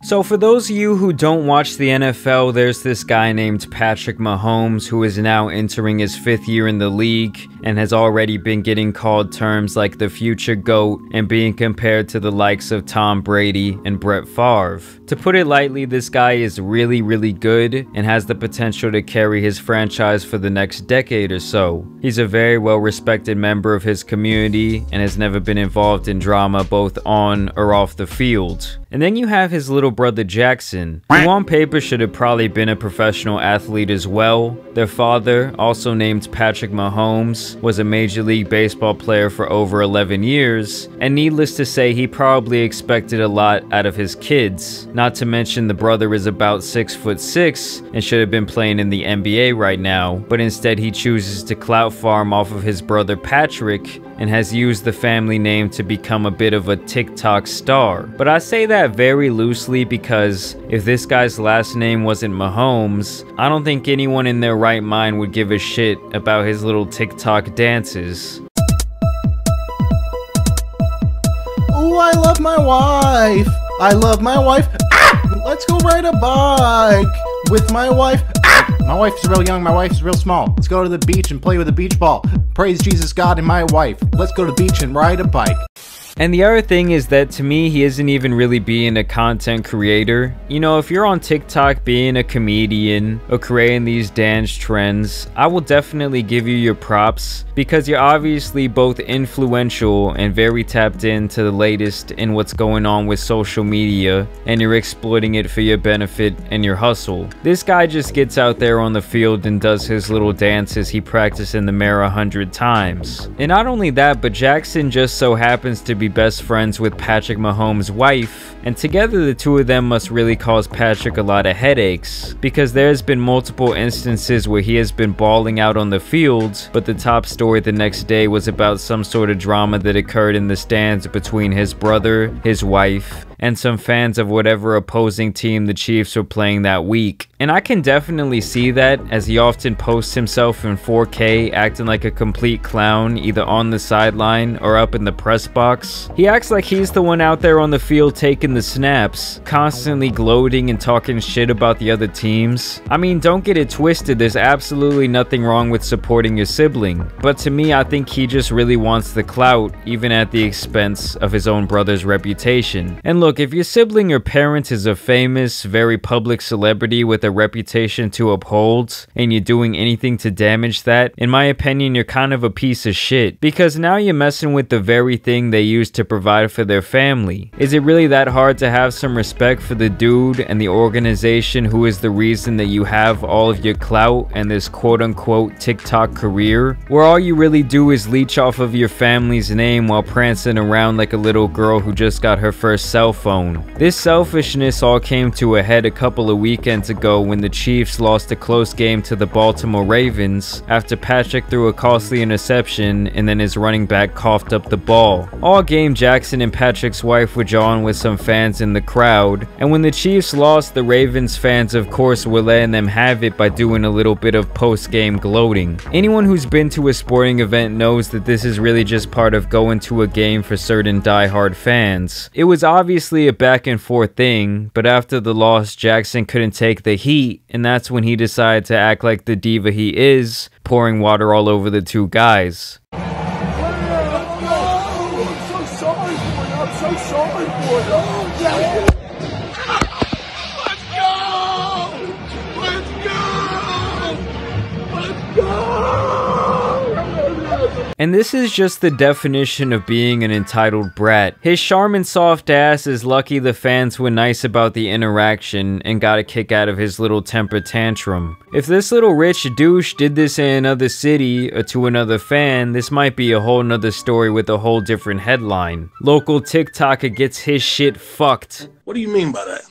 So for those of you who don't watch the NFL, there's this guy named Patrick Mahomes who is now entering his 5th year in the league and has already been getting called terms like the future GOAT and being compared to the likes of Tom Brady and Brett Favre. To put it lightly, this guy is really good and has the potential to carry his franchise for the next decade or so. He's a very well respected member of his community and has never been involved in drama both on or off the field. And then you have his little brother Jackson, who on paper should have probably been a professional athlete as well. Their father, also named Patrick Mahomes, was a Major League Baseball player for over 11 years, and needless to say, he probably expected a lot out of his kids. Not to mention the brother is about 6'6" and should have been playing in the NBA right now, but instead he chooses to clout farm off of his brother Patrick and has used the family name to become a bit of a TikTok star. But I say that very loosely because if this guy's last name wasn't Mahomes, I don't think anyone in their right mind would give a shit about his little TikTok dances. Oh, I love my wife. I love my wife. Ah! Let's go ride a bike with my wife. Ah! My wife's real young, my wife's real small. Let's go to the beach and play with a beach ball. Praise Jesus God and my wife. Let's go to the beach and ride a bike. And the other thing is that to me, he isn't even really being a content creator. You know, if you're on TikTok being a comedian or creating these dance trends, I will definitely give you your props because you're obviously both influential and very tapped into the latest in what's going on with social media, and you're exploiting it for your benefit and your hustle. This guy just gets out there on the field and does his little dances he practiced in the mirror 100 times. And not only that, but Jackson just so happens to be best friends with Patrick Mahomes' wife, and together the two of them must really cause Patrick a lot of headaches, because there's been multiple instances where he has been balling out on the field, but the top story the next day was about some sort of drama that occurred in the stands between his brother, his wife, and some fans of whatever opposing team the Chiefs were playing that week. And I can definitely see that, as he often posts himself in 4K acting like a complete clown, either on the sideline or up in the press box. He acts like he's the one out there on the field taking the snaps, constantly gloating and talking shit about the other teams. I mean, don't get it twisted, there's absolutely nothing wrong with supporting your sibling, but to me, I think he just really wants the clout, even at the expense of his own brother's reputation. And look, if your sibling or parent is a famous, very public celebrity with a reputation to uphold, and you're doing anything to damage that, in my opinion, you're kind of a piece of shit, because now you're messing with the very thing they used to provide for their family. Is it really that hard to have some respect for the dude and the organization who is the reason that you have all of your clout and this quote-unquote TikTok career, where all you really do is leech off of your family's name while prancing around like a little girl who just got her first cell phone? This selfishness all came to a head a couple of weekends ago when the Chiefs lost a close game to the Baltimore Ravens after Patrick threw a costly interception and then his running back coughed up the ball. All game, Jackson and Patrick's wife were jawing with some fans in the crowd, and when the Chiefs lost, the Ravens fans of course were letting them have it by doing a little bit of post-game gloating. Anyone who's been to a sporting event knows that this is really just part of going to a game for certain die-hard fans. It was obviously a back and forth thing, but after the loss, Jackson couldn't take the heat, and that's when he decided to act like the diva he is, pouring water all over the two guys. And this is just the definition of being an entitled brat. His charming soft ass is lucky the fans were nice about the interaction and got a kick out of his little temper tantrum. If this little rich douche did this in another city or to another fan, this might be a whole nother story with a whole different headline. Local TikToker gets his shit fucked. What do you mean by that?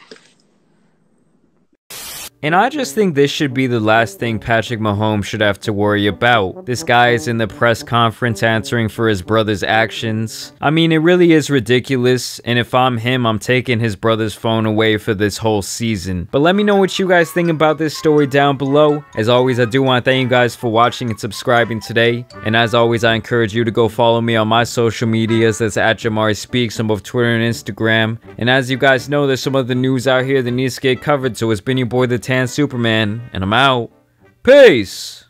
And I just think this should be the last thing Patrick Mahomes should have to worry about. This guy is in the press conference answering for his brother's actions. I mean, it really is ridiculous, and if I'm him, I'm taking his brother's phone away for this whole season. But let me know what you guys think about this story down below. As always, I do want to thank you guys for watching and subscribing today. And as always, I encourage you to go follow me on my social medias. That's at JAMARI Speaks on both Twitter and Instagram. And as you guys know, there's some other news out here that needs to get covered. So it's been your boy, the Tan Superman, and I'm out. Peace!